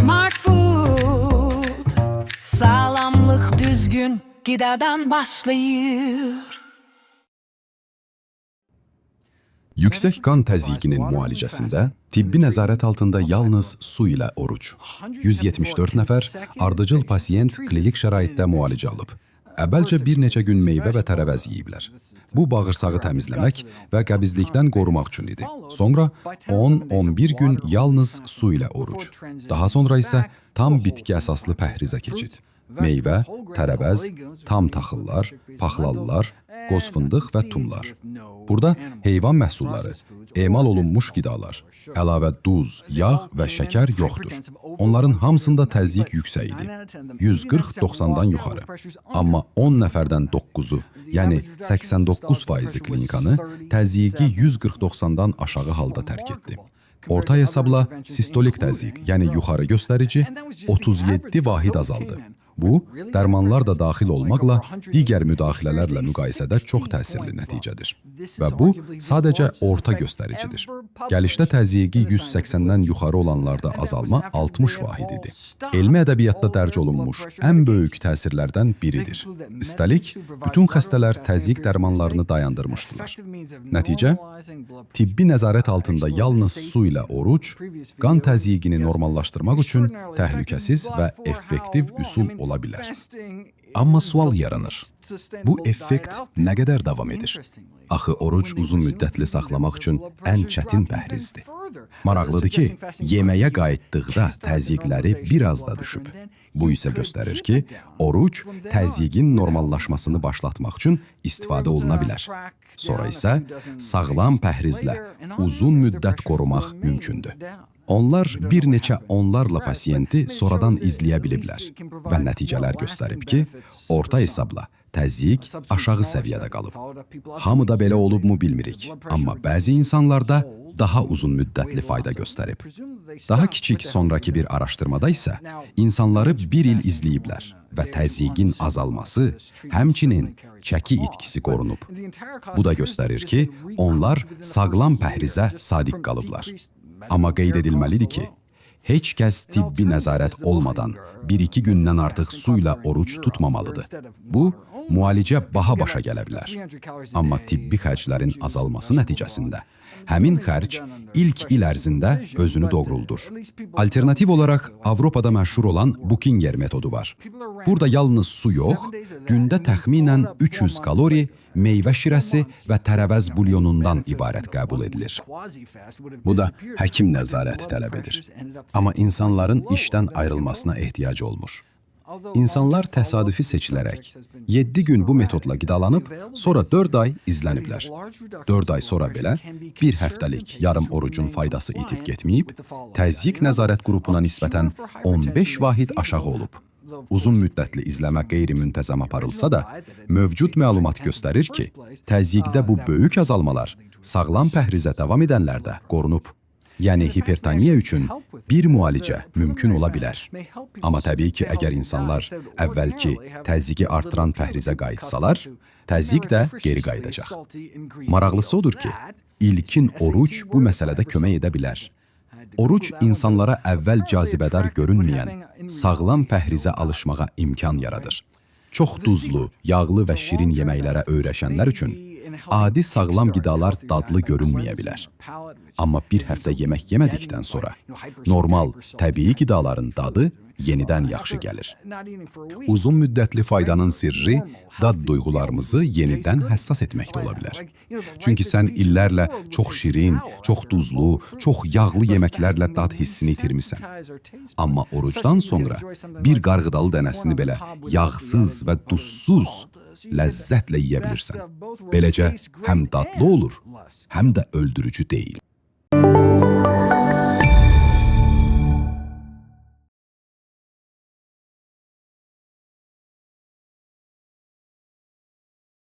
Smart Food. Sağlamlık düzgün gidadan başlayır. Yüksek qan təzyiqinin müalicəsində tibbi nəzarət altında yalnız su ilə oruç. 174 nəfər ardıcıl pasiyent klinik şəraitdə müalicə alıb. Əvvəlcə bir neçə gün meyvə və tərəvəz yeyiblər. Bu, bağırsağı təmizləmək və qəbizlikdən qorumaq üçün idi. Sonra 10-11 gün yalnız su ilə oruç. Daha sonra isə tam bitki əsaslı pəhrizə keçid. Meyvə, tərəvəz, tam taxıllar, paxlallar, qoz fındıq və tumlar. Burada heyvan məhsulları, emal olunmuş qidalar, əlavə duz, yağ və şəkər yoxdur. Onların hamısında təzyiq yüksək idi. 140-90-dan yuxarı. Amma 10 nəfərdən 9-u, yəni 89% klinikanı təzyiqi 140-90-dan aşağı halda tərk etdi. Orta hesabla sistolik təzyiq, yəni yuxarı göstərici 37 vahid azaldı. Bu, dərmanlar da daxil olmaqla digər müdaxilələrlə müqayisədə çox təsirli nəticədir. Və bu, sadəcə orta göstəricidir. Gəlişdə təzyiqi 180-dən yuxarı olanlarda azalma 60 vahid idi. Elmi ədəbiyyatda dərc olunmuş ən böyük təsirlərdən biridir. Üstəlik, bütün xəstələr təzyiq dərmanlarını dayandırmışdılar. Nəticə, tibbi nəzarət altında yalnız su ilə oruç, qan təzyiqini normallaşdırmaq üçün təhlükəsiz və effektiv üsul ola bilər. Amma sual yaranır. Bu effekt nə qədər davam edir? Axı oruc uzun müddətli saxlamaq üçün ən çətin pəhrizdir. Maraqlıdır ki, yeməyə qayıtdıqda təzyiqləri biraz da düşüb. Bu isə göstərir ki, oruc təzyiqin normallaşmasını başlatmaq üçün istifadə oluna bilər. Sonra isə sağlam pəhrizlə uzun müddət qorumaq mümkündür. Onlar bir neçə onlarla pasiyenti sonradan izləyə biliblər və nəticələr göstərib ki, orta hesabla təzyiq aşağı səviyyədə qalıb. Hamıda belə olubmu bilmirik, amma bəzi insanlarda daha uzun müddətli fayda göstərib. Daha kiçik sonraki bir araşdırmada isə insanları bir il izləyiblər və təzyiqin azalması, həmçinin çəki itkisi qorunub. Bu da göstərir ki, onlar sağlam pəhrizə sadiq qalıblar. Amma qeyd edilməlidir ki, heç kəs tibbi nəzarət olmadan 1-2 gündən artıq su ilə oruç tutmamalıdır. Bu, müalicə baha başa gələ bilər. Amma tibbi xərclərin azalması nəticəsində həmin xərc ilk il ərzində özünü doğruldur. Alternativ olaraq Avropada məşhur olan Buchinger metodu var. Burada yalnız su yox, gündə təxminən 300 kalori, meyvə şirəsi və tərəvəz bulyonundan ibarət qəbul edilir. Bu da həkim nəzarəti tələb edir. Amma insanların işdən ayrılmasına ehtiyac olmur. İnsanlar təsadüfi seçilərək 7 gün bu metodla qidalanıb, sonra 4 ay izləniblər. 4 ay sonra belə bir həftəlik yarım orucun faydası itib getməyib, təzyiq nəzarət qrupuna nisbətən 15 vahid aşağı olub. Uzun müddətli izləmə qeyri-müntəzəm aparılsa da, mövcud məlumat göstərir ki, təzyiqdə bu böyük azalmalar sağlam pəhrizə davam edənlərdə qorunub. Yəni, hipertoniya üçün bir müalicə mümkün ola bilər. Amma təbii ki, əgər insanlar əvvəlki təzyiqi artıran pəhrizə qayıtsalar, təzyiq də geri qayıdacaq. Maraqlısı odur ki, ilkin oruc bu məsələdə kömək edə bilər. Oruc insanlara əvvəl cazibədar görünməyən, sağlam pəhrizə alışmağa imkan yaradır. Çox duzlu, yağlı və şirin yeməklərə öyrəşənlər üçün adi sağlam qidalar dadlı görünməyə bilər. Amma bir həftə yemək yemədikdən sonra normal, təbii qidaların dadı yenidən yaxşı gəlir. Uzun müddətli faydanın sirri dad duyğularımızı yenidən həssas etməkdə ola bilər. Çünki sən illərlə çox şirin, çox duzlu, çox yağlı yeməklərlə dad hissini itirmisən. Amma orucdan sonra bir qarğıdalı dənəsini belə yağsız və duzsuz ləzzətlə yeyə bilirsən. Beləcə həm dadlı olur, həm də öldürücü deyil.